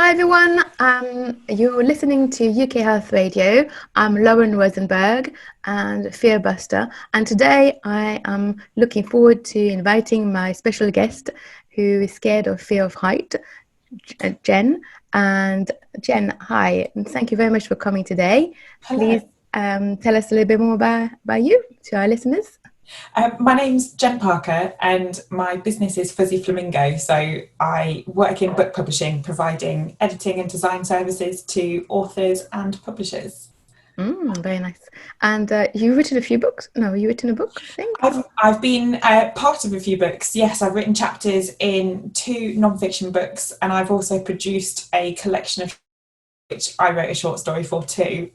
Hi everyone, you're listening to UK Health Radio. I'm Lauren Rosenberg and Fearbuster, and today I am looking forward to inviting my special guest who is scared of fear of height, Jen. And Jen, hi, and thank you very much for coming today. Hello. Please tell us a little bit more about you to our listeners. My name's Jen Parker and my business is Fuzzy Flamingo. So I work in book publishing, providing editing and design services to authors and publishers. Very nice. And you've written a few books? No, you written a book, I think? I've been part of a few books. Yes, I've written chapters in 2 non-fiction books, and I've also produced a collection of which I wrote a short story for too.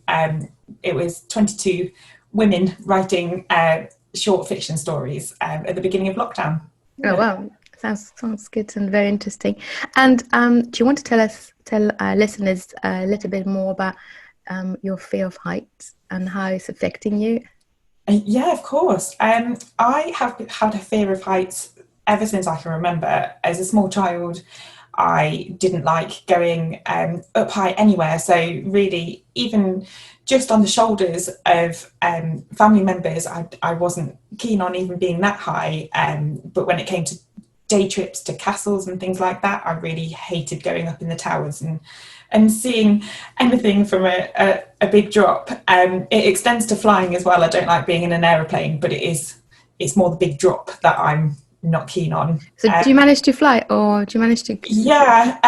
It was 22 women writing short fiction stories at the beginning of lockdown. Oh wow, sounds good and very interesting. And do you want to tell our listeners a little bit more about your fear of heights and how it's affecting you? Yeah, of course. I have had a fear of heights ever since I can remember. As a small child, I didn't like going up high anywhere. So really, even just on the shoulders of family members, I wasn't keen on even being that high. But when it came to day trips to castles and things like that, I really hated going up in the towers and seeing anything from a big drop. It extends to flying as well. I don't like being in an aeroplane, but it's more the big drop that I'm not keen on. So do you manage to fly, or do you manage to? Yeah,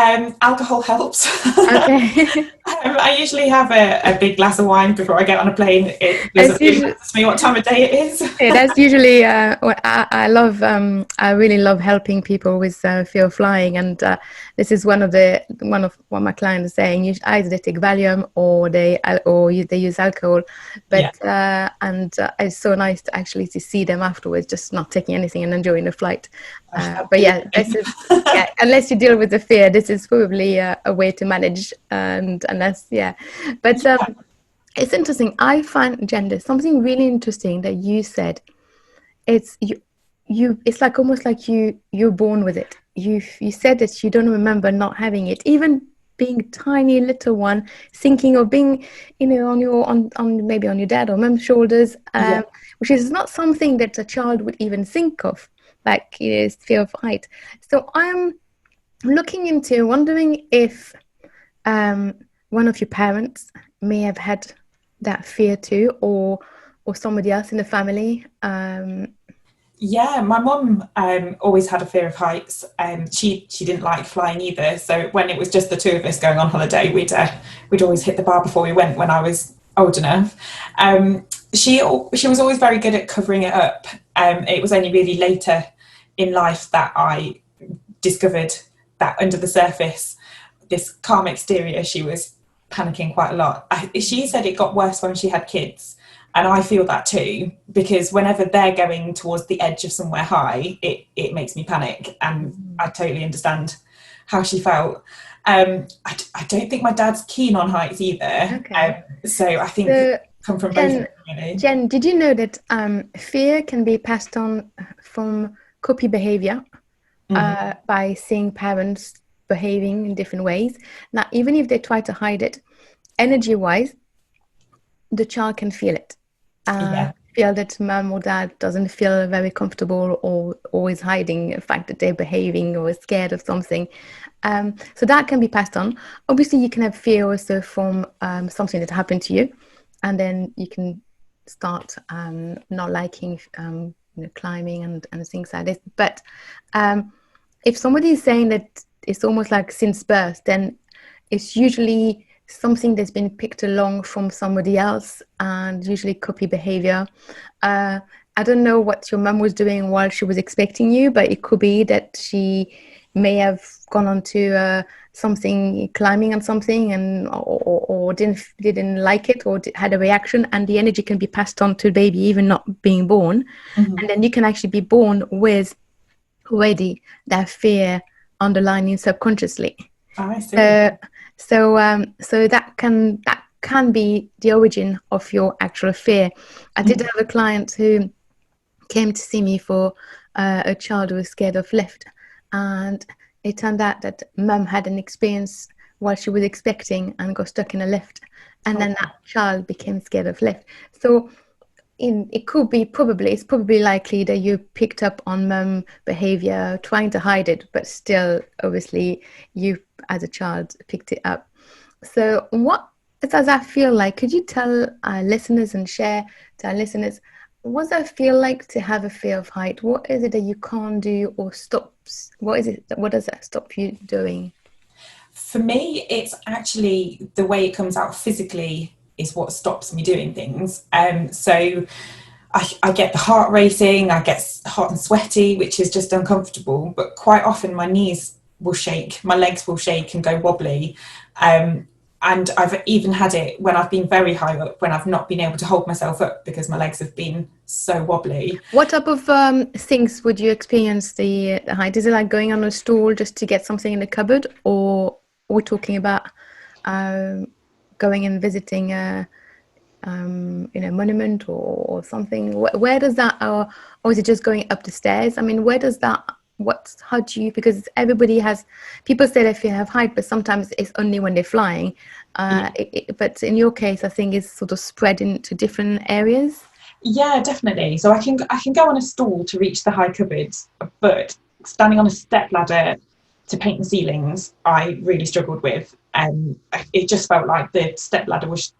alcohol helps. Okay. I usually have a big glass of wine before I get on a plane. It doesn't matter to me what time of day it is. Yeah, that's usually what I love. I really love helping people with fear of flying, and this is one of what my clients are saying. Either they take Valium or they use alcohol, but Yeah. it's so nice to see them afterwards, just not taking anything and enjoying the flight. But yeah, this is unless you deal with the fear, this is probably a way to manage, and unless but. It's interesting. I find, Jen, there's something really interesting that you said. It's you. It's like almost like you're born with it. You said that you don't remember not having it, even being tiny little one, thinking of being, on maybe on your dad or mum's shoulders, which is not something that a child would even think of, like fear of height. So I'm looking into wondering if one of your parents may have had that fear too, or somebody else in the family. Yeah, my mum always had a fear of heights. She didn't like flying either. So when it was just the 2 of us going on holiday, we'd always hit the bar before we went when I was old enough. She was always very good at covering it up. It was only really later in life that I discovered that under the surface, this calm exterior, she was panicking quite a lot. She said it got worse when she had kids, and I feel that too, because whenever they're going towards the edge of somewhere high, it makes me panic, and I totally understand how she felt. I don't think my dad's keen on heights either. Okay. So I think come from both of them, really. Jen, did you know that fear can be passed on from copy behavior by seeing parents behaving in different ways? Now, even if they try to hide it, energy-wise, the child can feel it. Feel that mom or dad doesn't feel very comfortable or always hiding the fact that they're behaving or scared of something. So that can be passed on. Obviously, you can have fear also from something that happened to you, and then you can start not liking climbing and things like this. But if somebody is saying that it's almost like since birth, then it's usually something that's been picked along from somebody else, and usually copy behavior. I don't know what your mum was doing while she was expecting you, but it could be that she may have gone on to something, climbing on something, and or didn't like it, or had a reaction, and the energy can be passed on to the baby even not being born. And then you can actually be born with already that fear underlining subconsciously. Oh, I see. So that can be the origin of your actual fear. I did have a client who came to see me for a child who was scared of lift, and it turned out that mum had an experience while she was expecting and got stuck in a lift, and then that child became scared of lift. So it's probably likely that you picked up on mum behavior, trying to hide it, but still, obviously, you as a child picked it up. So what does that feel like? Could you tell our listeners and share to our listeners, what does that feel like to have a fear of height? What is it that you can't do or stops? What does that stop you doing? For me, it's actually the way it comes out physically is what stops me doing things. So I get the heart racing, I get hot and sweaty, which is just uncomfortable. But quite often my knees will shake, my legs will shake and go wobbly. And I've even had it when I've been very high up, when I've not been able to hold myself up because my legs have been so wobbly. What type of things would you experience the height? Is it like going on a stool just to get something in the cupboard, or we're talking about going and visiting a monument or something? Where does that, or is it just going up the stairs? I mean, where does that? How do you? Because everybody has. People say they fear have height, but sometimes it's only when they're flying. But in your case, I think it's sort of spread into different areas. Yeah, definitely. So I can go on a stool to reach the high cupboards, but standing on a step ladder to paint the ceilings, I really struggled with. It just felt like the step ladder was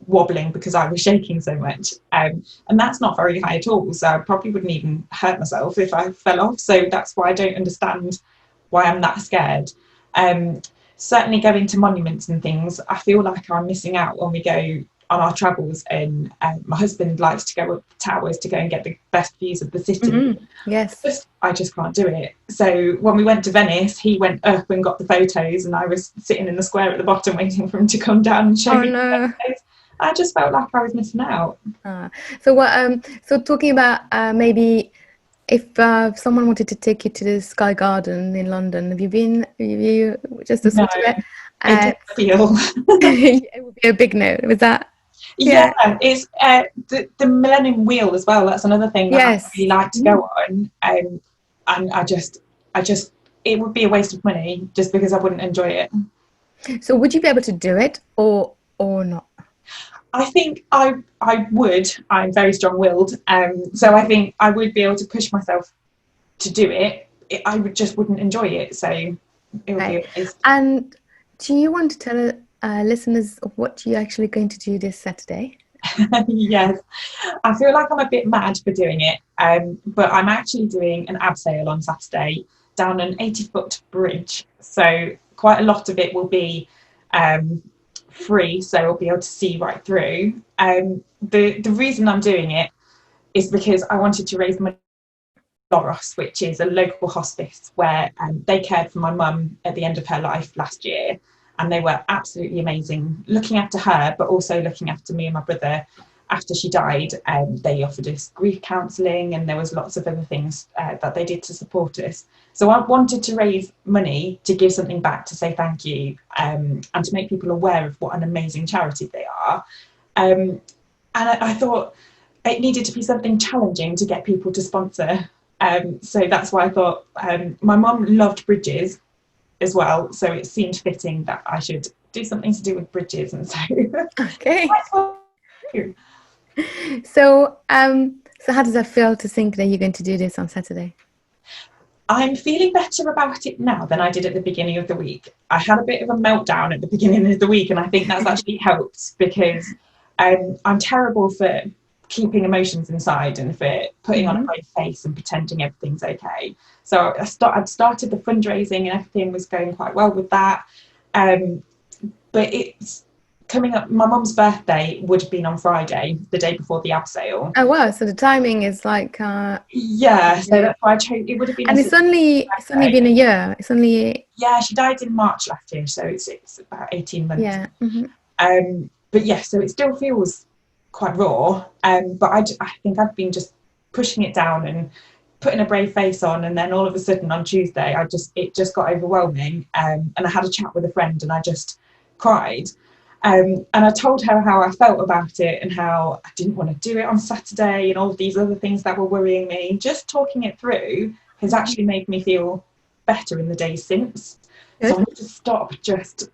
wobbling because I was shaking so much, and that's not very high at all, so I probably wouldn't even hurt myself if I fell off. So that's why I don't understand why I'm that scared. Certainly going to monuments and things, I feel like I'm missing out when we go on our travels, and my husband likes to go up towers to go and get the best views of the city. Yes, I just can't do it. So when we went to Venice, he went up and got the photos, and I was sitting in the square at the bottom waiting for him to come down and show me the photos. I just felt like I was missing out. So what? So talking about maybe if someone wanted to take you to the Sky Garden in London, have you been? Have you just a No, it didn't feel. It would be a big no. Was that? Yeah, it's the Millennium Wheel as well. That's another thing that I really like to go on, and I just it would be a waste of money just because I wouldn't enjoy it. So would you be able to do it or not? I think I would. I'm very strong-willed, so I think I would be able to push myself to do it. I wouldn't enjoy it, so it would be a waste. And do you want to tell listeners what you're actually going to do this Saturday? Yes, I feel like I'm a bit mad for doing it, but I'm actually doing an abseil on Saturday down an 80-foot bridge, so quite a lot of it will be free, so I'll be able to see right through. The reason I'm doing it is because I wanted to raise money for Loros, which is a local hospice where they cared for my mum at the end of her life last year, and they were absolutely amazing looking after her, but also looking after me and my brother after she died. They offered us grief counselling, and there was lots of other things that they did to support us. So I wanted to raise money to give something back, to say thank you, and to make people aware of what an amazing charity they are. And I thought it needed to be something challenging to get people to sponsor. So that's why I thought my mum loved bridges as well, so it seemed fitting that I should do something to do with bridges, and so okay. So how does that feel to think that you're going to do this on Saturday? I'm feeling better about it now than I did at the beginning of the week. I had a bit of a meltdown at the beginning of the week, and I think that's actually helped because I'm terrible for keeping emotions inside and for putting on a brave face and pretending everything's okay. So I'd started the fundraising and everything was going quite well with that. But it's coming up, my mum's birthday would have been on Friday, the day before the abseil. Oh wow, so the timing is like yeah, so that's why I chose. It would have been, and it's only been a year. It's only, yeah, she died in March last year, so it's about 18 months. Yeah. But yeah, so it still feels quite raw, but I think I've been just pushing it down and putting a brave face on, and then all of a sudden on Tuesday it just got overwhelming, and I had a chat with a friend and I just cried. And I told her how I felt about it and how I didn't want to do it on Saturday and all of these other things that were worrying me. Just talking it through has actually made me feel better in the days since. Good. So I need to stop just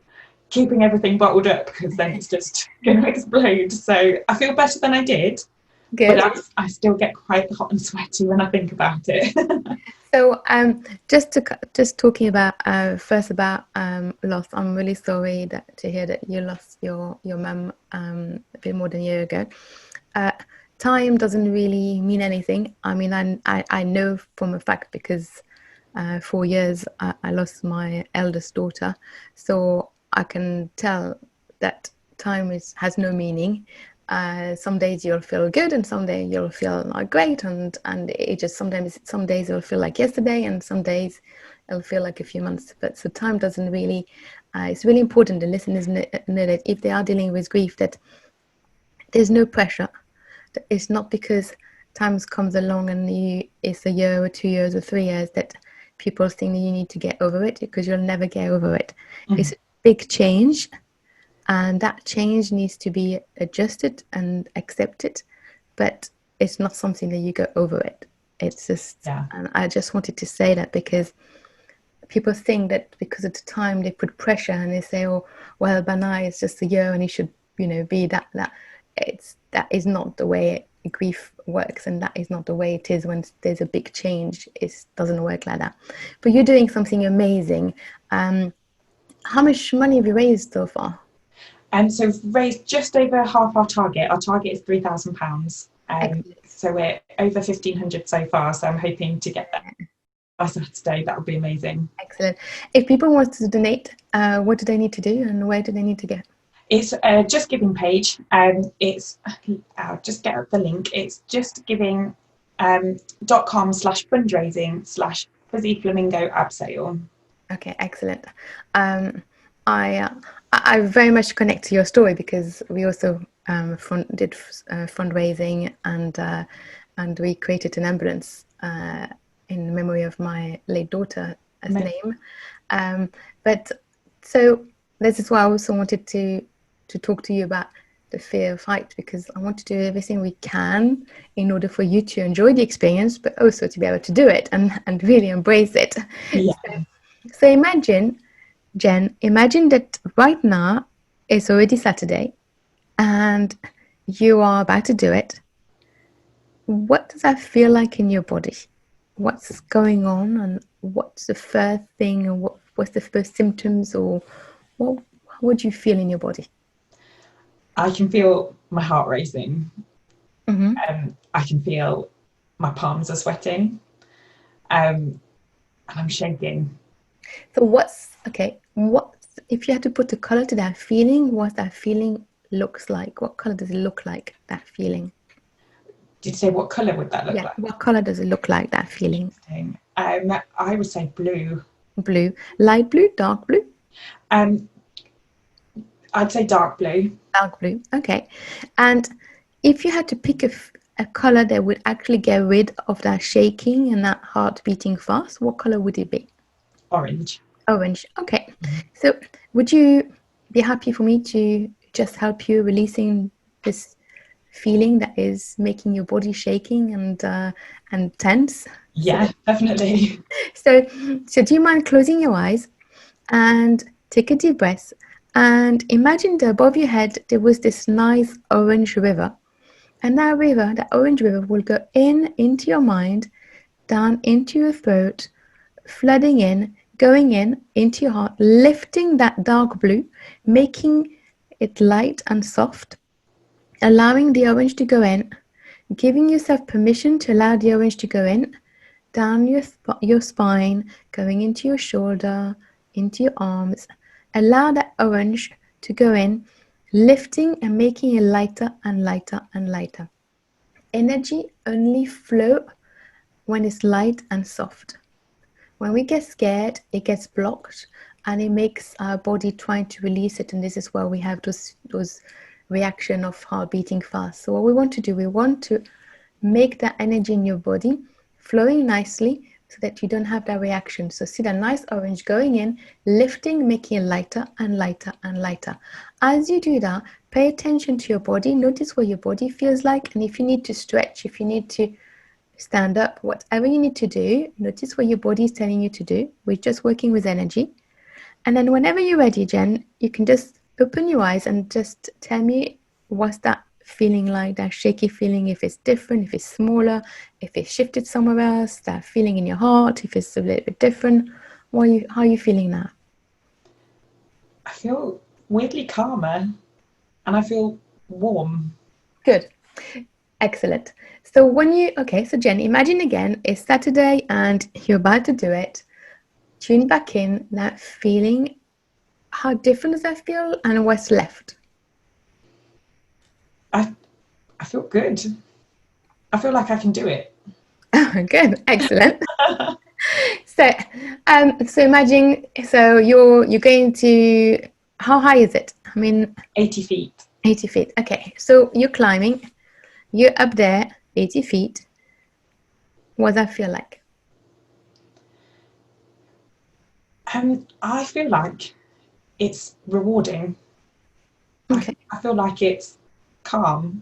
keeping everything bottled up, because then it's just going to explode. So I feel better than I did. Good. But I still get quite hot and sweaty when I think about it. So just talking about first about loss. I'm really sorry to hear that you lost your mum a bit more than a year ago. Time doesn't really mean anything. I mean, I know from a fact, because 4 years I lost my eldest daughter, so I can tell that time has no meaning. Some days you'll feel good, and some days you'll feel not great, and it just sometimes, some days it'll feel like yesterday, and some days it'll feel like a few months. But so time doesn't really. It's really important the listeners know that if they are dealing with grief, that there's no pressure. It's not because time comes along and it's a year or 2 years or 3 years that people think that you need to get over it, because you'll never get over it. It's a big change, and that change needs to be adjusted and accepted, but it's not something that you go over it. It's just, and I just wanted to say that, because people think that because of the time they put pressure and they say, oh, well, Banai is just a year and he should, be that. That is not the way grief works, and that is not the way it is when there's a big change. It doesn't work like that. But you're doing something amazing. How much money have you raised so far? So we've raised just over half our target. Our target is £3,000. So we're over 1,500 so far. So I'm hoping to get that by Saturday. That would be amazing. Excellent. If people want to donate, what do they need to do, and where do they need to get? It's a Just Giving page. I'll just get up the link. It's justgiving.com/fundraising/Fuzzy Flamingo Abseil. Okay, excellent. I very much connect to your story, because we also did fundraising, and we created an ambulance in memory of my late daughter as the name. But so this is why I also wanted to talk to you about the fear of height, because I want to do everything we can in order for you to enjoy the experience, but also to be able to do it and really embrace it. Yeah. So imagine, Jen, that right now it's already Saturday and you are about to do it. What does that feel like in your body? What's going on, and what's the first thing, and what's the first symptoms, or how would you feel in your body? I can feel my heart racing. Mm-hmm. I can feel my palms are sweating, and I'm shaking. So if you had to put a color to that feeling, what that feeling looks like? What color does it look like, that feeling? Did you say what color would that look like? What color does it look like, that feeling? I would say blue. Blue. Light blue, dark blue? I'd say dark blue. Dark blue, okay. And if you had to pick a color that would actually get rid of that shaking and that heart beating fast, what color would it be? Orange. Orange, okay. So would you be happy for me to just help you releasing this feeling that is making your body shaking and tense? Yeah, definitely. So do you mind closing your eyes and take a deep breath, and imagine that above your head there was this nice orange river, and that orange river will go into your mind, down into your throat, flooding in, going into your heart, lifting that dark blue, making it light and soft, allowing the orange to go in, giving yourself permission to allow the orange to go in, down your spine, going into your shoulder, into your arms. Allow that orange to go in, lifting and making it lighter and lighter and lighter. Energy only flow when it's light and soft. When we get scared, it gets blocked, and it makes our body trying to release it, and this is where we have those reaction of heart beating fast. So what we want to do, we want to make that energy in your body flowing nicely so that you don't have that reaction. So see that nice orange going in, lifting, making it lighter and lighter and lighter. As you do that, pay attention to your body. Notice what your body feels like, and if you need to stretch, if you need to stand up, whatever you need to do, notice what your body is telling you to do. We're just working with energy. And then whenever you're ready, Jen, you can just open your eyes and just tell me what's that feeling like, that shaky feeling, if it's different, if it's smaller, if it's shifted somewhere else, that feeling in your heart, if it's a little bit different. How are you feeling now? I feel weirdly calmer and I feel warm. Good. Excellent. So so Jen, imagine again, it's Saturday and you're about to do it. Tune back in, that feeling. How different does that feel and what's left? I feel good. I feel like I can do it. Good, excellent. So, so imagine, so you're going to, how high is it? I mean, 80 feet. 80 feet. Okay, so you're climbing, you're up there, 80 feet. What does that feel like? I feel like it's rewarding. Okay. I feel like it's calm.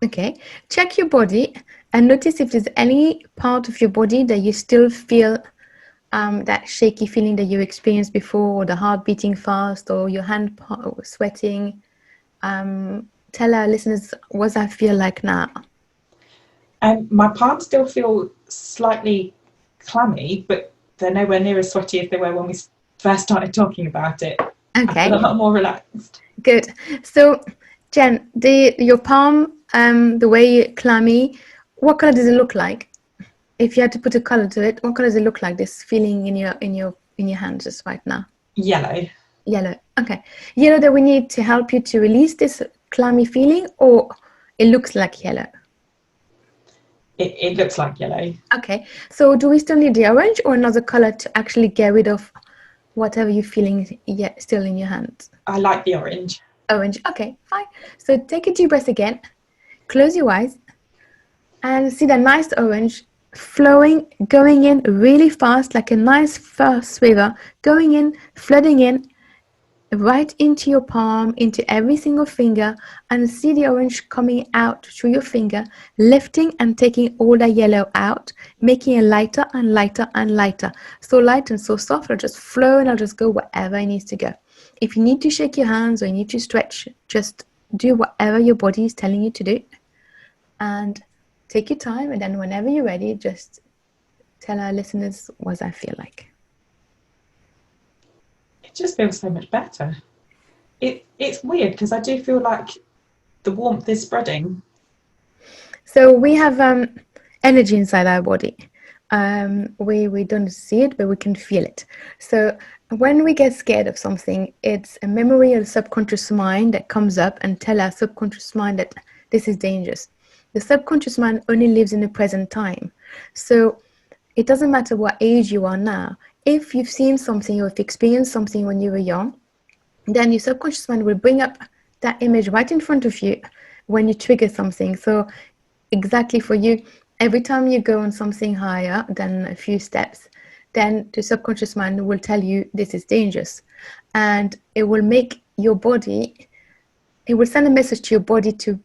Okay, check your body and notice if there's any part of your body that you still feel that shaky feeling that you experienced before, or the heart beating fast, or your hand sweating. Tell our listeners, what does that feel like now? My palms still feel slightly clammy, but they're nowhere near as sweaty as they were when we first started talking about it. Okay. I feel a lot more relaxed. Good. So, Jen, your palm, the way clammy, what color does it look like? If you had to put a color to it, what color does it look like? This feeling in your hands just right now. Yellow. Yellow. Okay. Yellow that we need to help you to release this clammy feeling, or it looks like yellow? It looks like yellow. Okay. So do we still need the orange or another color to actually get rid of whatever you're feeling still in your hands? I like the orange. Orange. Okay, fine. So take a deep breath again. Close your eyes and see that nice orange flowing, going in really fast, like a nice fast river, going in, flooding in, right into your palm, into every single finger, and see the orange coming out through your finger, lifting and taking all the yellow out, making it lighter and lighter and lighter. So light and so soft, it'll just flow and it'll just go wherever it needs to go. If you need to shake your hands or you need to stretch, just do whatever your body is telling you to do. And take your time, and then whenever you're ready, just tell our listeners what I feel like. It just feels so much better. It's weird because I do feel like the warmth is spreading. So we have energy inside our body. We don't see it, but we can feel it. So when we get scared of something, it's a memory of the subconscious mind that comes up and tell our subconscious mind that this is dangerous. The subconscious mind only lives in the present time. So it doesn't matter what age you are now. If you've seen something or if you experienced something when you were young, then your subconscious mind will bring up that image right in front of you when you trigger something. So exactly for you, every time you go on something higher than a few steps, then the subconscious mind will tell you this is dangerous. And it will make your body, it will send a message to your body to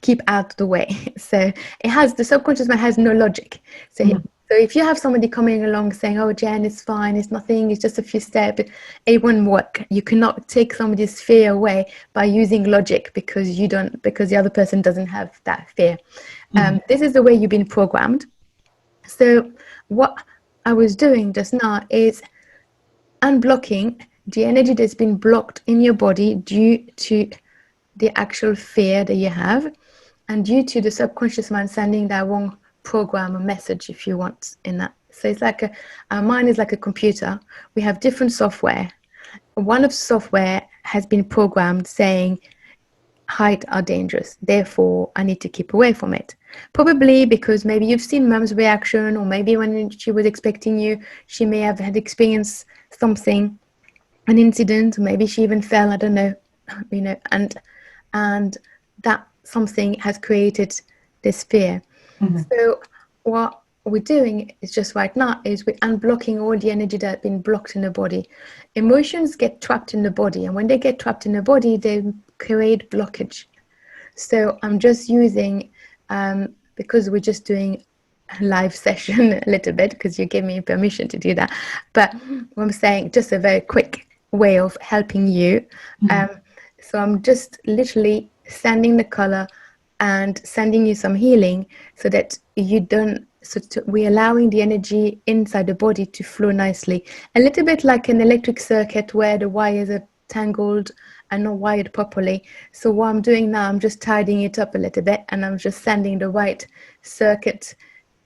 keep out of the way. So the subconscious mind has no logic. So if you have somebody coming along saying, oh, Jen, it's fine, it's nothing, it's just a few steps, it won't work. You cannot take somebody's fear away by using logic because the other person doesn't have that fear. This is the way you've been programmed. So what I was doing just now is unblocking the energy that's been blocked in your body due to the actual fear that you have, and due to the subconscious mind sending that wrong program or message, if you want, in that. So it's like our mind is like a computer. We have different software. One of the software has been programmed saying heights are dangerous, therefore I need to keep away from it. Probably because maybe you've seen mom's reaction, or maybe when she was expecting you, she may have had experienced something, an incident, or maybe she even fell, I don't know, and that something has created this fear. So what we're doing is just right now is we're unblocking all the energy that's been blocked in the body. Emotions get trapped in the body, and when they get trapped in the body, they create blockage. So I'm just using, because we're just doing live session a little bit because you gave me permission to do that. But I'm saying just a very quick way of helping you. So I'm just literally sending the color and sending you some healing so that you don't, we're allowing the energy inside the body to flow nicely. A little bit like an electric circuit where the wires are tangled and not wired properly. So what I'm doing now, I'm just tidying it up a little bit, and I'm just sending the right circuit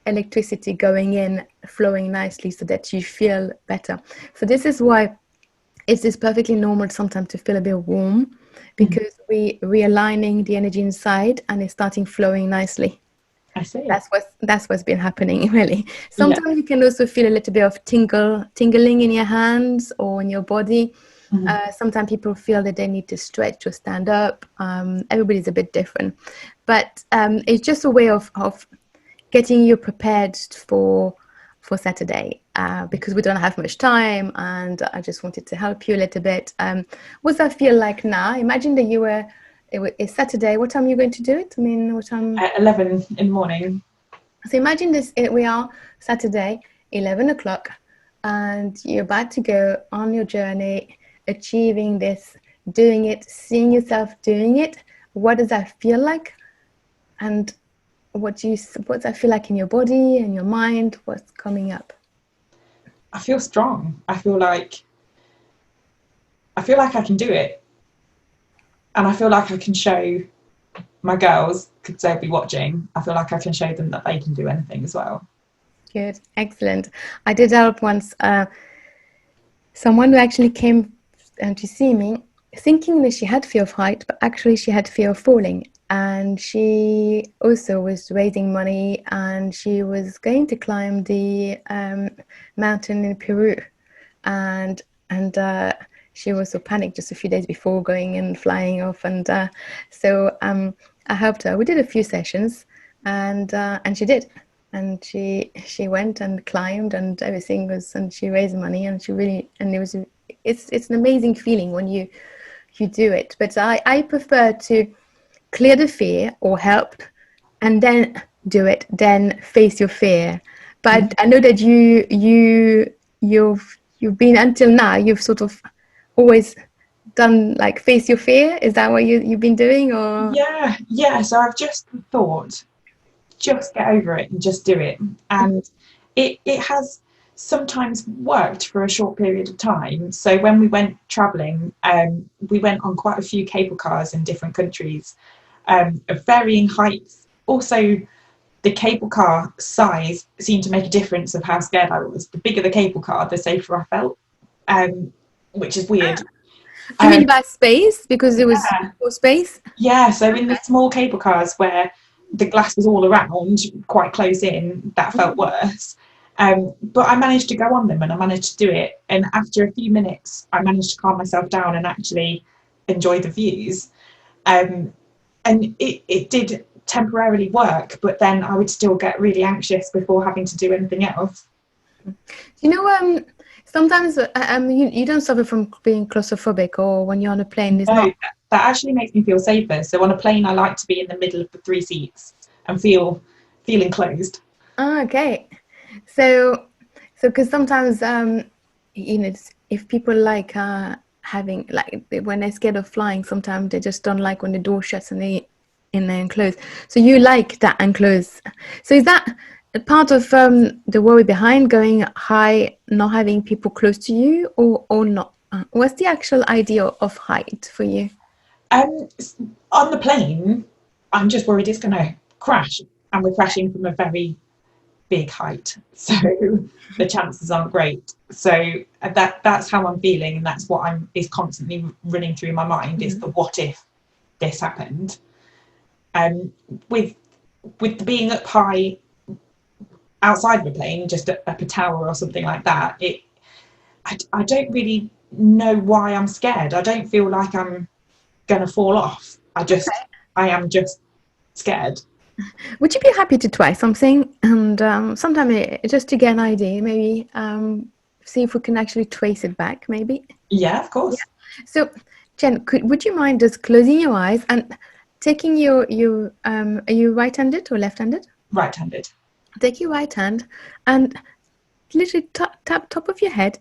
electricity going in, flowing nicely so that you feel better. So this is why it's perfectly normal sometimes to feel a bit warm, because we're realigning the energy inside and it's starting flowing nicely. I see. That's what's been happening, really. Sometimes you can also feel a little bit of tingling in your hands or in your body. Sometimes people feel that they need to stretch or stand up. Everybody's a bit different, but it's just a way of getting you prepared for Saturday, because we don't have much time, and I just wanted to help you a little bit. What's that feel like now? Imagine that it's Saturday. What time are you going to do it? I mean, what time? At 11 in the morning. So imagine this, we are Saturday, 11 o'clock, and you're about to go on your journey, achieving this, doing it, seeing yourself doing it. What does that feel like? And what does that feel like in your body and your mind? What's coming up? I feel strong. I feel like I can do it. And I feel like I can show my girls, because they'll be watching, I feel like I can show them that they can do anything as well. Good. Excellent. I did help once someone who actually came to see me thinking that she had fear of height, but actually she had fear of falling. And she also was raising money, and she was going to climb the mountain in Peru. And she was so panicked just a few days before going and flying off. And so I helped her. We did a few sessions, and she did. And she went and climbed, and everything was, and she raised money, and it's an amazing feeling when you do it. But I prefer to clear the fear or help, and then do it, then face your fear. But I know that you've been, until now, you've sort of always done like face your fear. Is that what you've been doing? Or yeah, so I've just thought, just get over it and just do it. And it has sometimes worked for a short period of time. So when we went traveling, we went on quite a few cable cars in different countries, of varying heights. Also, the cable car size seemed to make a difference of how scared I was. The bigger the cable car, the safer I felt, which is weird. Do you mean by space? Because it was more space? Yeah, so in the small cable cars where the glass was all around, quite close in, that felt worse. But I managed to go on them, and I managed to do it. And after a few minutes, I managed to calm myself down and actually enjoy the views. And it did temporarily work, but then I would still get really anxious before having to do anything else. You know, sometimes you don't suffer from being claustrophobic, or when you're on a plane. That actually makes me feel safer. So on a plane, I like to be in the middle of the 3 seats and feel enclosed. Oh, okay. So because sometimes if people like having, like, when they're scared of flying, sometimes they just don't like when the door shuts and they're enclosed. So you like that enclosed. So is that part of the worry behind going high, not having people close to you, or not? What's the actual idea of height for you? On the plane, I'm just worried it's going to crash, and we're crashing from a very big height, so the chances aren't great. So that's how I'm feeling, and that's what is constantly running through my mind, is the what if this happened. With being up high outside of a plane, just up a tower or something like that, I don't really know why I'm scared. I don't feel like I'm gonna fall off. I am just scared. Would you be happy to try something, and sometime just to get an idea, maybe see if we can actually trace it back, maybe? Yeah, of course. Yeah. So Jen, would you mind just closing your eyes and taking your are you right-handed or left-handed? Right-handed. Take your right hand and literally tap top of your head,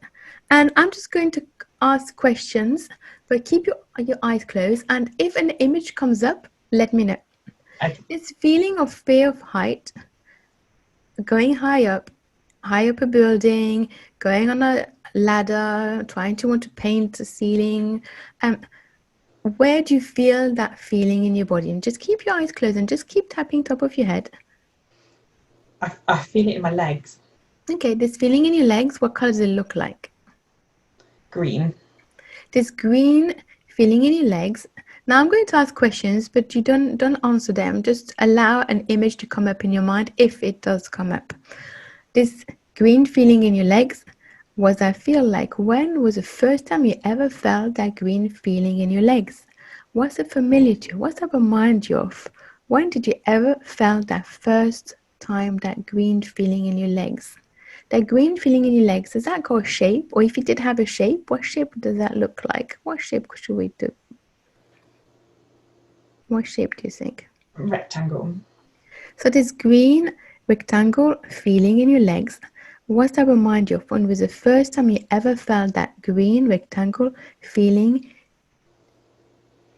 and I'm just going to ask questions, but keep your eyes closed, and if an image comes up, let me know. Okay. This feeling of fear of height, going high up a building, going on a ladder, trying to want to paint the ceiling, where do you feel that feeling in your body? And just keep your eyes closed and just keep tapping top of your head. I feel it in my legs. Okay, this feeling in your legs, what color does it look like? Green. This green feeling in your legs. Now I'm going to ask questions, but you don't answer them. Just allow an image to come up in your mind if it does come up. This green feeling in your legs, what does that feel like? When was the first time you ever felt that green feeling in your legs? What's it familiar to? What's that remind you of? When did you ever felt that first time that green feeling in your legs? That green feeling in your legs, does that got a shape? Or if it did have a shape, what shape does that look like? What shape should we do? What shape do you think? Rectangle. So this green rectangle feeling in your legs, what's that remind you of? When was the first time you ever felt that green rectangle feeling?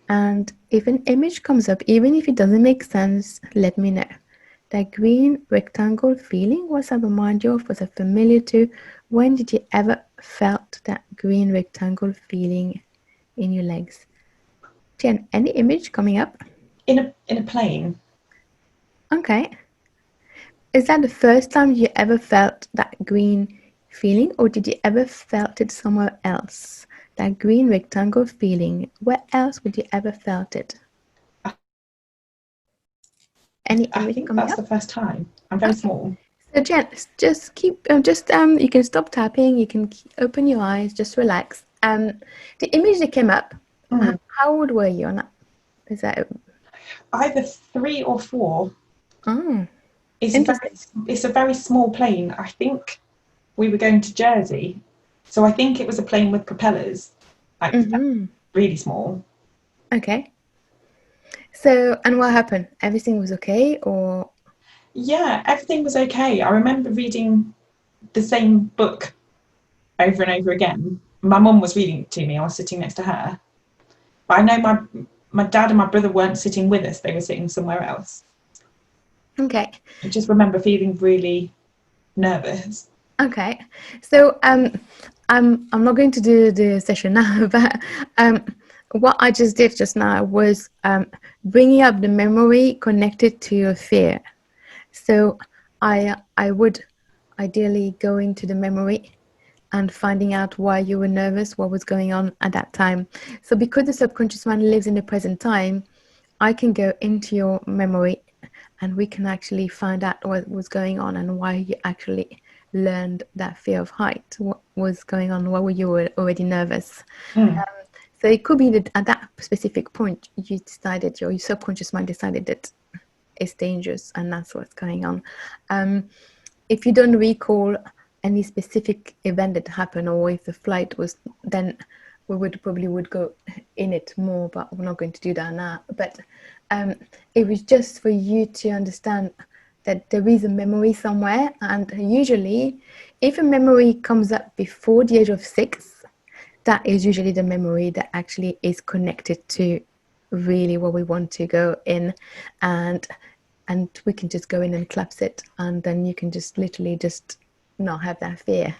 And if an image comes up, even if it doesn't make sense, let me know. That green rectangle feeling, what's that remind you of? Was it familiar to? When did you ever felt that green rectangle feeling in your legs? Jen, any image coming up? In a plane. Okay. Is that the first time you ever felt that green feeling, or did you ever felt it somewhere else? That green rectangle feeling, where else would you ever felt it? Any I image think coming that's up? the first time. I'm very small. So Jen, just keep, you can stop tapping, you can open your eyes, just relax. The image that came up, how old were you on that? Is that? Either 3 or 4. Oh, It's interesting. a very small plane. I think we were going to Jersey, so I think it was a plane with propellers, like really small. Okay. So, and what happened? Everything was okay, or? Yeah, everything was okay. I remember reading the same book over and over again. My mum was reading it to me. I was sitting next to her, but I know my dad and my brother weren't sitting with us. They were sitting somewhere else. Okay. I just remember feeling really nervous. Okay. So, I'm not going to do the session now, but what I just did just now was bringing up the memory connected to your fear. So, I would ideally go into the memory and finding out why you were nervous, what was going on at that time. So because the subconscious mind lives in the present time, I can go into your memory and we can actually find out what was going on and why you actually learned that fear of height. What was going on? Why were you already nervous? So it could be that at that specific point you decided, your subconscious mind decided that it's dangerous and that's what's going on. If you don't recall any specific event that happened, or if the flight was, then we would probably go in it more, but we're not going to do that now. But it was just for you to understand that there is a memory somewhere, and usually if a memory comes up before the age of 6, that is usually the memory that actually is connected to really what we want to go in, and we can just go in and collapse it, and then you can just literally just not have that fear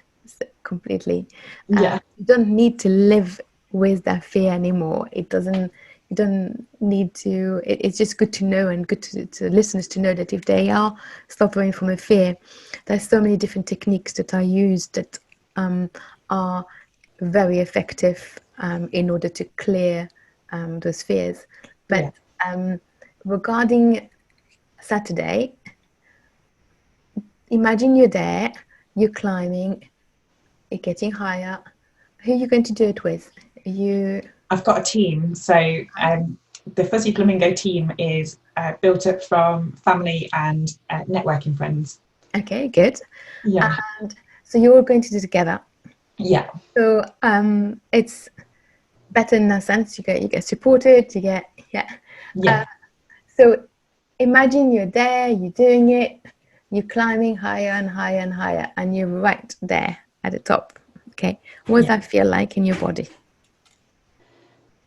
completely. Yeah, You don't need to live with that fear anymore. It doesn't. You don't need to. It's just good to know, and good to listeners to know that if they are suffering from a fear, there's so many different techniques that are used that are very effective in order to clear those fears. yeah. But regarding Saturday, imagine you're there, you're climbing, you're getting higher. Who are you going to do it with? You. I've got a team, so the Fuzzy Flamingo team is built up from family and networking friends. Okay, good. Yeah, And so you're all going to do it together. yeah, So it's better in that sense. You get supported. You get yeah. So imagine you're there, you're doing it, you're climbing higher and higher and higher, and you're right there at the top. Okay, what does that feel like in your body?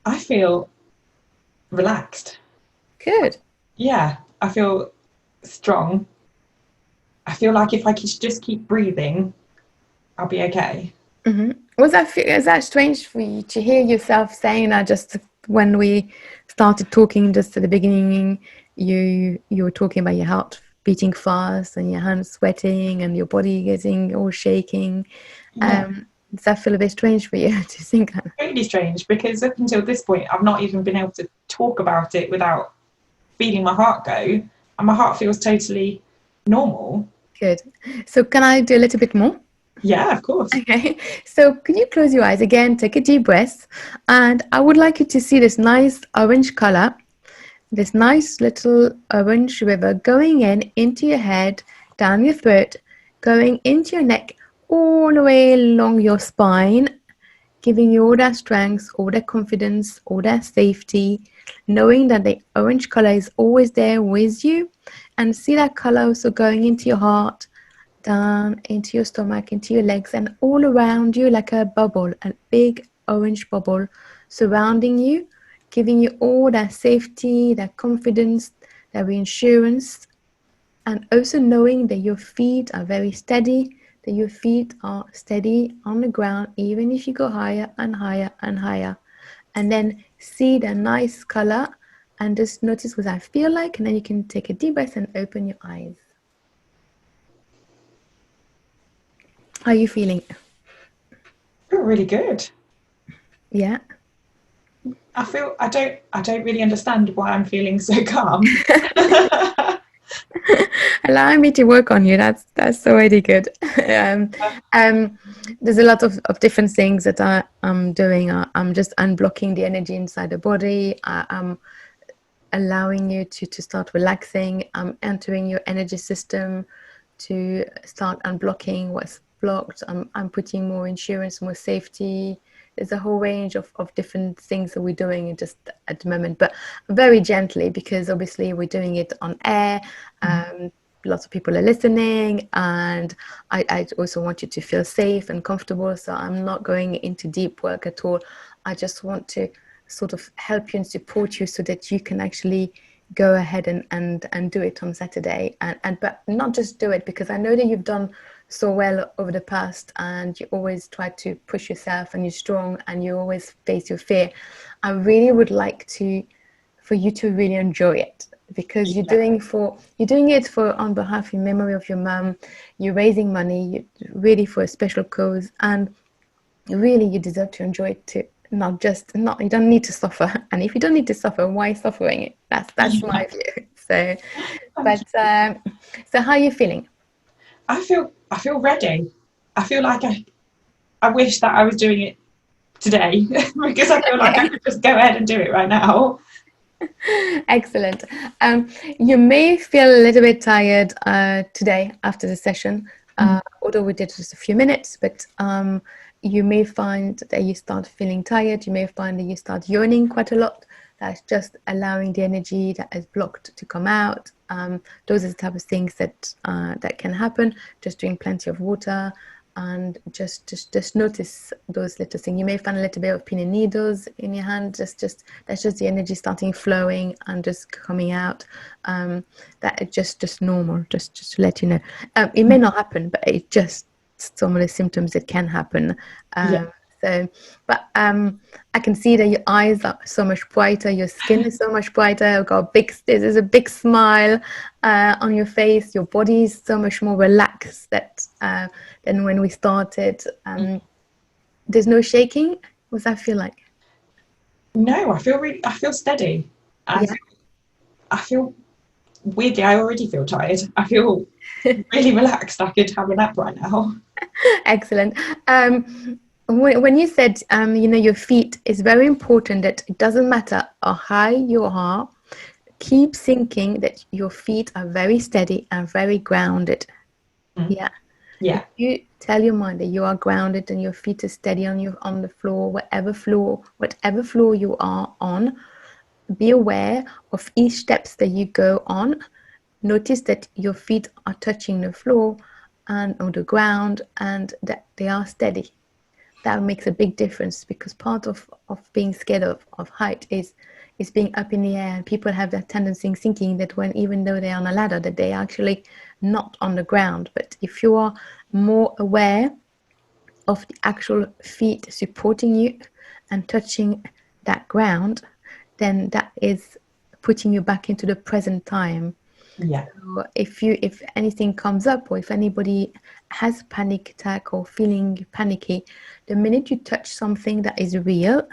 I feel relaxed. Good. Yeah, I feel strong. I feel like if I could just keep breathing, I'll be okay. Was that is that strange for you to hear yourself saying that? Just when we started talking, just at the beginning, you were talking about your heart beating fast and your hands sweating and your body getting all shaking. Does that feel a bit strange for you to think that? Really strange, because up until this point, I've not even been able to talk about it without feeling my heart go, and my heart feels totally normal. Good. So can I do a little bit more? Yeah, of course. Okay, so could you close your eyes again, take a deep breath, and I would like you to see this nice orange color, this nice little orange river going in into your head, down your throat, going into your neck, all the way along your spine, giving you all that strength, all that confidence, all that safety, knowing that the orange color is always there with you, and see that color also going into your heart, down into your stomach, into your legs, and all around you like a bubble, a big orange bubble surrounding you, giving you all that safety, that confidence, that reassurance, and also knowing that your feet are very steady, that your feet are steady on the ground, even if you go higher and higher and higher. And then see the nice color and just notice what I feel like, and then you can take a deep breath and open your eyes. How are you feeling? I feel really good. Yeah. I don't really understand why I'm feeling so calm. Allow me to work on you. That's already good. There's a lot of different things that I'm doing. I'm just unblocking the energy inside the body. I'm allowing you to start relaxing. I'm entering your energy system to start unblocking what's blocked. I'm putting more insurance, more safety. There's a whole range of different things that we're doing just at the moment, but very gently, because obviously we're doing it on air. Lots of people are listening, and I also want you to feel safe and comfortable, so I'm not going into deep work at all. I just want to sort of help you and support you so that you can actually go ahead and do it on Saturday, and but not just do it, because I know that you've done so well over the past, and you always try to push yourself, and you're strong, and you always face your fear. I really would like for you to really enjoy it, because you're doing it for on behalf in memory of your mum. You're raising money, really for a special cause, and really you deserve to enjoy it too. You don't need to suffer, and if you don't need to suffer, why suffering it? That's my view. So so how are you feeling? I feel ready. I feel like I wish that I was doing it today, because I feel like I could just go ahead and do it right now. Excellent. You may feel a little bit tired today after the session, although we did just a few minutes, but you may find that you start feeling tired. You may find that you start yawning quite a lot. That's just allowing the energy that is blocked to come out. Those are the type of things that can happen. Just drink plenty of water, and just notice those little things. You may find a little bit of pin and needles in your hand. That's just the energy starting flowing and just coming out. That is just normal. Just to let you know, it may not happen, but it just some of the symptoms that can happen. So, but I can see that your eyes are so much brighter, your skin is so much brighter. There's a big smile on your face. Your body is so much more relaxed than when we started. There's no shaking. What does that feel like? No, I feel steady. I feel weirdly, I already feel tired. I feel really relaxed. I could have a nap right now. Excellent. When you said, your feet, is very important that it doesn't matter how high you are, keep thinking that your feet are very steady and very grounded. Yeah. If you tell your mind that you are grounded and your feet are steady on the floor, whatever floor you are on, be aware of each steps that you go on, notice that your feet are touching the floor and on the ground and that they are steady. That makes a big difference, because part of being scared of height is being up in the air, and people have that tendency thinking that when, even though they're on a ladder, that they're actually not on the ground. But if you are more aware of the actual feet supporting you and touching that ground, then that is putting you back into the present time. Yeah. So if anything comes up, or if anybody has a panic attack or feeling panicky, the minute you touch something that is real,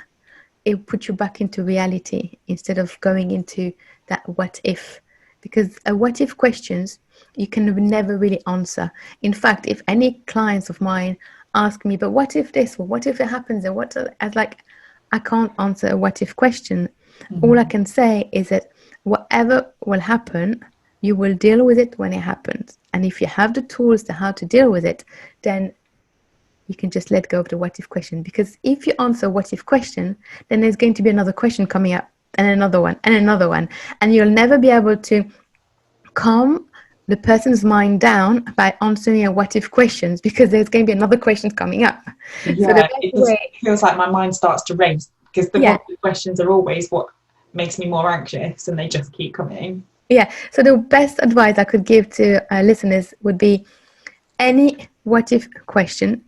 it puts you back into reality instead of going into that what if. Because a what if questions you can never really answer. In fact, if any clients of mine ask me, but what if this, or what if it happens, and what, I was like, I can't answer a what if question. All I can say is that whatever will happen, you will deal with it when it happens. And if you have the tools to how to deal with it, then you can just let go of the what if question. Because if you answer what if question, then there's going to be another question coming up, and another one, and another one. And you'll never be able to calm the person's mind down by answering a what if questions, because there's going to be another question coming up. Yeah, So the best it just way, feels like my mind starts to race, because the yeah, what if questions are always what makes me more anxious, and they just keep coming. yeah. So the best advice I could give to listeners would be, any what if question,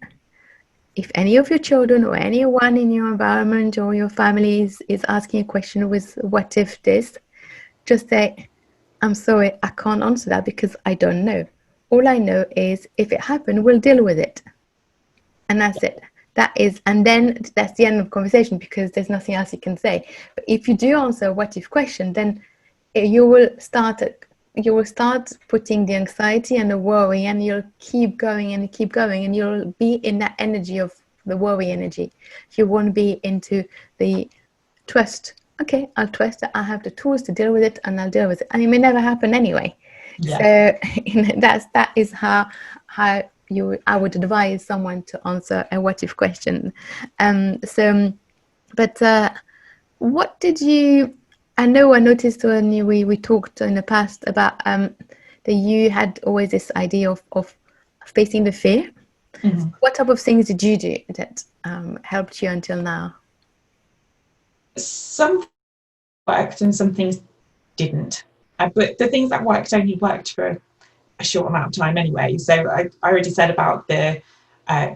if any of your children or anyone in your environment or your family is asking a question with what if this, just say, I'm sorry, I can't answer that because I don't know. All I know is if it happened, we'll deal with it. And that's it. That is, and then that's the end of the conversation, because there's nothing else you can say. But if you do answer a what if question, then you will start putting the anxiety and the worry, and you'll keep going and keep going, and you'll be in that energy of the worry energy. You won't be into the trust. Okay, I'll trust that I have the tools to deal with it, and I'll deal with it, and it may never happen anyway. Yeah. So that is how I would advise someone to answer a what if question. What did you? I know I noticed when we talked in the past about that you had always this idea of facing the fear. Mm-hmm. What type of things did you do that helped you until now? Some worked and some things didn't. But the things that worked only worked for a short amount of time anyway. So I already said about the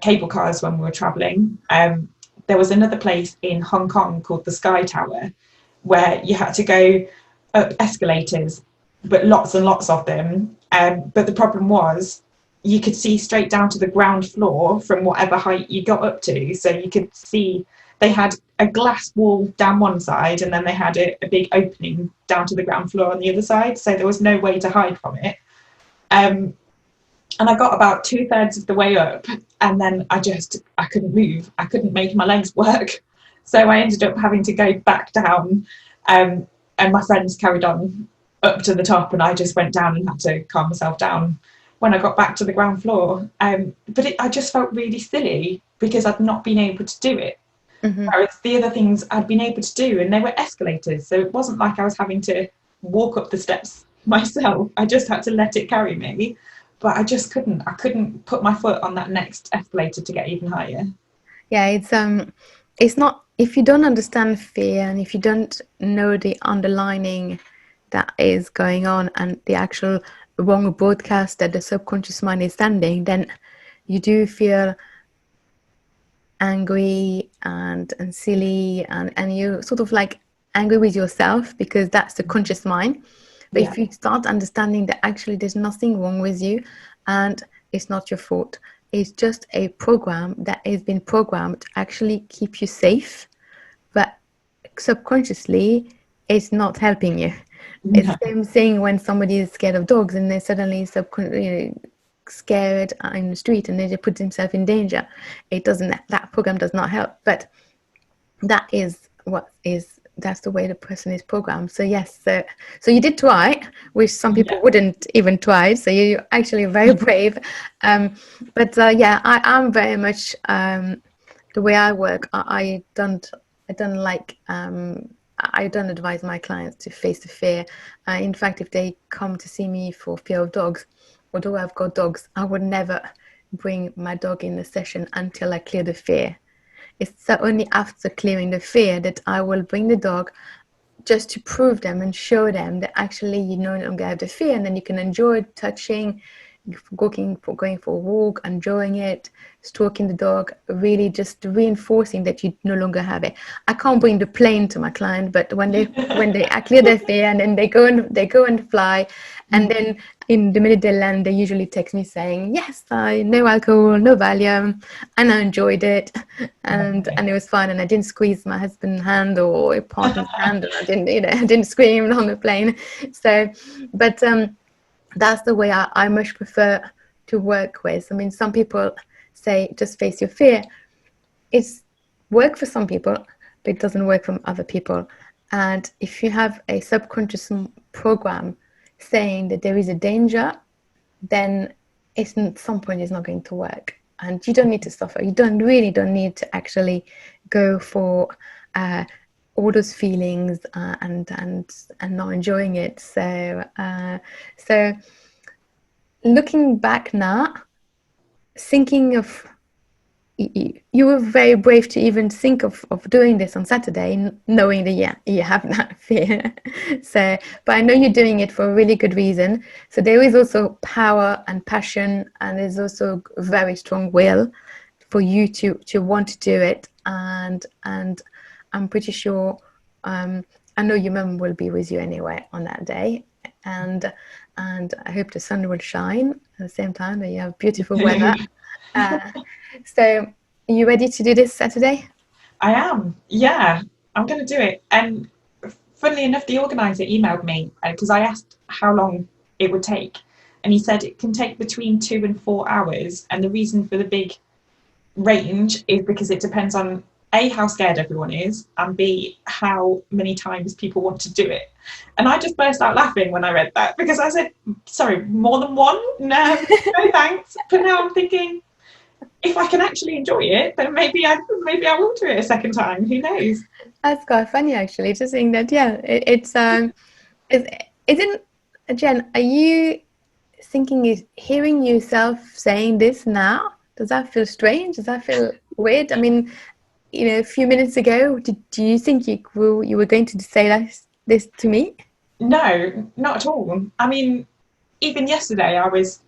cable cars when we were travelling. There was another place in Hong Kong called the Sky Tower, where you had to go up escalators, but lots and lots of them. But the problem was you could see straight down to the ground floor from whatever height you got up to. So you could see they had a glass wall down one side, and then they had a big opening down to the ground floor on the other side. So there was no way to hide from it. And I got about 2/3 of the way up, and then I couldn't move. I couldn't make my legs work. So I ended up having to go back down, and my friends carried on up to the top, and I just went down and had to calm myself down when I got back to the ground floor. But I just felt really silly because I'd not been able to do it. Mm-hmm. Whereas the other things I'd been able to do, and they were escalators, so it wasn't like I was having to walk up the steps myself. I just had to let it carry me. But I just couldn't. I couldn't put my foot on that next escalator to get even higher. Yeah, it's not, if you don't understand fear, and if you don't know the underlining that is going on, and the actual wrong broadcast that the subconscious mind is sending, then you do feel angry and silly, and you sort of like angry with yourself, because that's the conscious mind. But if you start understanding that actually there's nothing wrong with you, and it's not your fault, it's just a program that has been programmed to actually keep you safe, but subconsciously it's not helping you. It's the same thing when somebody is scared of dogs, and they're suddenly scared in the street, and they put themselves in danger. That program does not help. But that's the way the person is programmed. So yes, so you did try, which some people wouldn't even try. So you're actually very brave. I'm very much the way I work. I don't like I don't advise my clients to face the fear. In fact, if they come to see me for fear of dogs, although I've got dogs, I would never bring my dog in the session until I clear the fear. It's only after clearing the fear that I will bring the dog, just to prove them and show them that actually you no longer have the fear, and then you can enjoy touching, going for a walk, enjoying it, stroking the dog, really just reinforcing that you no longer have it. I can't bring the plane to my client, but when they clear their fear, and then they go and fly, and then in the minute they land, they usually text me saying, yes, no alcohol, no Valium, and I enjoyed it, and it was fun, and I didn't squeeze my husband's hand or a partner's hand, and I didn't scream on the plane. So, but that's the way I much prefer to work with. I mean, some people say just face your fear. It's work for some people, but it doesn't work for other people. And if you have a subconscious program saying that there is a danger, then at some point it's not going to work. And you don't need to suffer. You don't need to actually go for all those feelings and not enjoying it. So looking back now, thinking of, you were very brave to even think of doing this on Saturday, knowing that you have that fear. So, but I know you're doing it for a really good reason. So there is also power and passion, and there's also very strong will for you to want to do it. And I'm pretty sure, I know your mum will be with you anyway on that day, and I hope the sun will shine at the same time that you have beautiful weather. So are you ready to do this Saturday? I am, yeah, I'm going to do it. And funnily enough, the organizer emailed me because I asked how long it would take, and he said it can take between 2 and 4 hours, and the reason for the big range is because it depends on A, how scared everyone is, and B, how many times people want to do it. And I just burst out laughing when I read that, because I said, sorry, more than one? No, no thanks. But now I'm thinking, if I can actually enjoy it, then maybe I will do it a second time. Who knows? That's quite funny, actually, just saying that. Yeah, isn't, Jen, are you thinking, hearing yourself saying this now? Does that feel strange? Does that feel weird? I mean, a few minutes ago, do you think you were going to say this to me? No, not at all. I mean, even yesterday,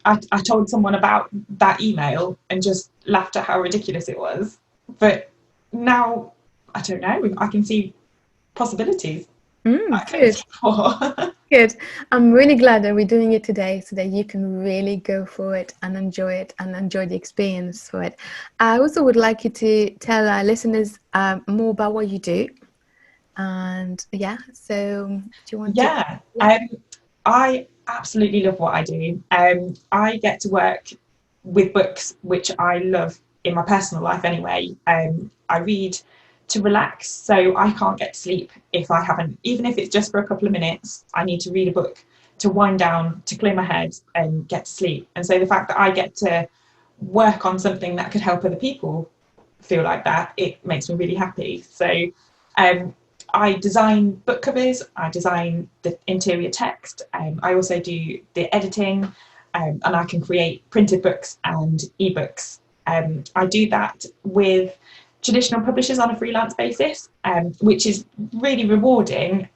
I told someone about that email and just laughed at how ridiculous it was. But now, I don't know, I can see possibilities. Good. Good. I'm really glad that we're doing it today, so that you can really go for it and enjoy the experience for it. I also would like you to tell our listeners more about what you do. And so do you want to? I absolutely love what I do. I get to work with books, which I love in my personal life anyway. I read to relax, so I can't get to sleep if I haven't, even if it's just for a couple of minutes. I need to read a book to wind down, to clear my head and get to sleep. And so the fact that I get to work on something that could help other people feel like that, it makes me really happy. So I design book covers, I design the interior text, I also do the editing, and I can create printed books and ebooks. I do that with traditional publishers on a freelance basis, which is really rewarding,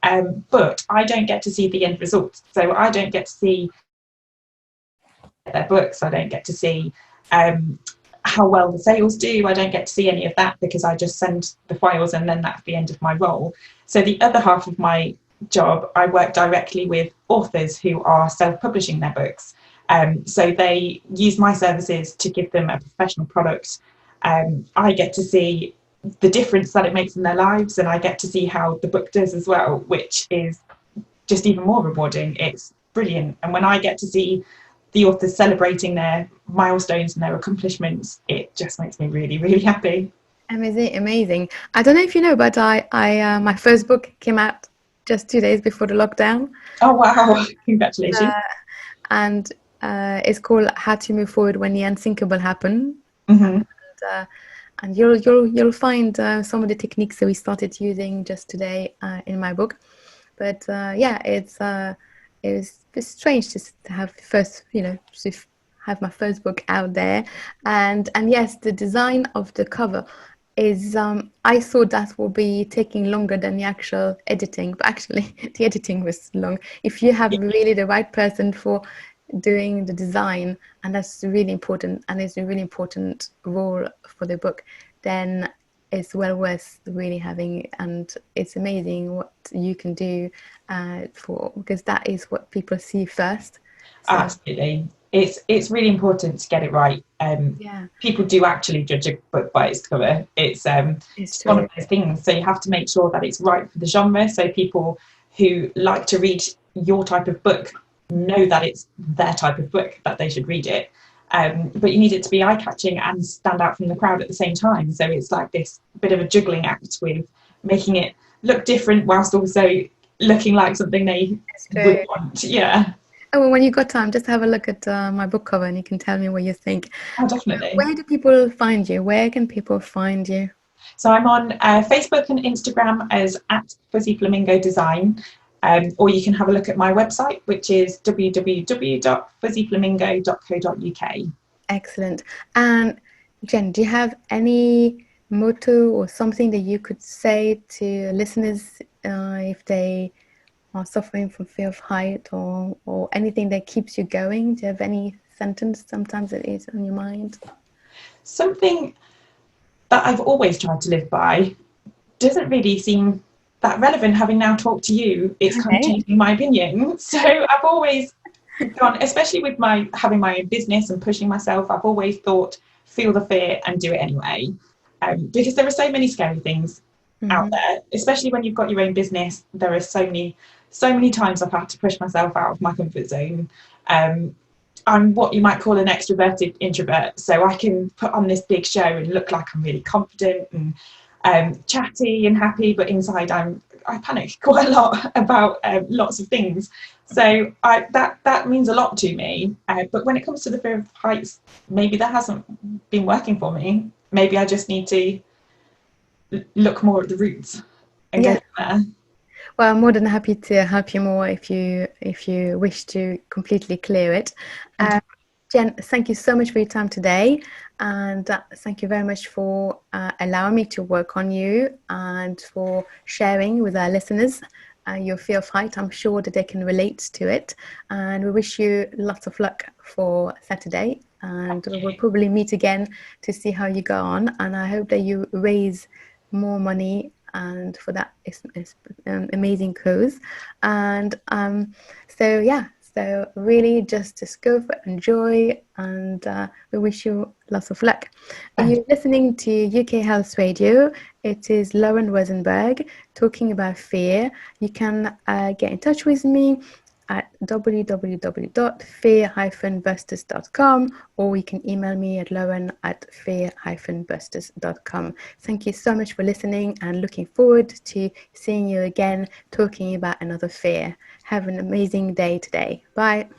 but I don't get to see the end result. So I don't get to see their books, I don't get to see how well the sales do, I don't get to see any of that, because I just send the files and then that's the end of my role. So the other half of my job, I work directly with authors who are self-publishing their books. So they use my services to give them a professional product. I get to see the difference that it makes in their lives, and I get to see how the book does as well, which is just even more rewarding. It's brilliant. And when I get to see the authors celebrating their milestones and their accomplishments, it just makes me really, really happy. Amazing. I don't know if you know, but I my first book came out just 2 days before the lockdown. Oh wow! Congratulations. And it's called How to Move Forward When the Unthinkable Happen. Mm-hmm. And you'll find some of the techniques that we started using just today in my book. But yeah, it was strange just to have first, to have my first book out there, and yes, the design of the cover is I thought that will be taking longer than the actual editing, but actually the editing was long. If you have really the right person for doing the design, and that's really important, and it's a really important role for the book, then it's well worth really having. And it's amazing what you can do because that is what people see first. So, absolutely. It's really important to get it right. yeah, People do actually judge a book by its cover. It's it's one true. of those things. So you have to make sure that it's right for the genre. So people who like to read your type of book know that it's their type of book, that they should read it. But you need it to be eye-catching and stand out from the crowd at the same time. So it's like this bit of a juggling act with making it look different whilst also looking like something they would want. Yeah. Oh, well, when you got time, just have a look at my book cover and you can tell me what you think. Oh, definitely. Where do people find you? Where can people find you? So I'm on Facebook and Instagram as @fuzzyflamingodesign, or you can have a look at my website, which is www.fuzzyflamingo.co.uk. Excellent. And Jen, do you have any motto or something that you could say to listeners if they are suffering from fear of height or anything that keeps you going? Do you have any sentence sometimes that is on your mind? Something that I've always tried to live by doesn't really seem that relevant, having now talked to you. It's kind of changing my opinion. So I've always gone, especially with my having my own business and pushing myself, I've always thought, feel the fear and do it anyway. Because there are so many scary things out there, especially when you've got your own business. There are so many times I've had to push myself out of my comfort zone. I'm what you might call an extroverted introvert, so I can put on this big show and look like I'm really confident and chatty and happy, but inside I panic quite a lot about lots of things. So that means a lot to me. But when it comes to the fear of heights, maybe that hasn't been working for me. Maybe I just need to look more at the roots and go from there. Well, I'm more than happy to help you more if you wish to completely clear it. Jen, thank you so much for your time today, and thank you very much for allowing me to work on you and for sharing with our listeners your fear of height. I'm sure that they can relate to it, and we wish you lots of luck for Saturday, and we'll probably meet again to see how you go on, and I hope that you raise more money and for that amazing cause. And so really just go for enjoy, and we wish you lots of luck. You're listening to UK Health Radio. It is Lauren Rosenberg talking about fear. You can get in touch with me at www.fear-busters.com, or you can email me at lauren@fear-busters.com. Thank you so much for listening, and looking forward to seeing you again talking about another fear. Have an amazing day today. Bye.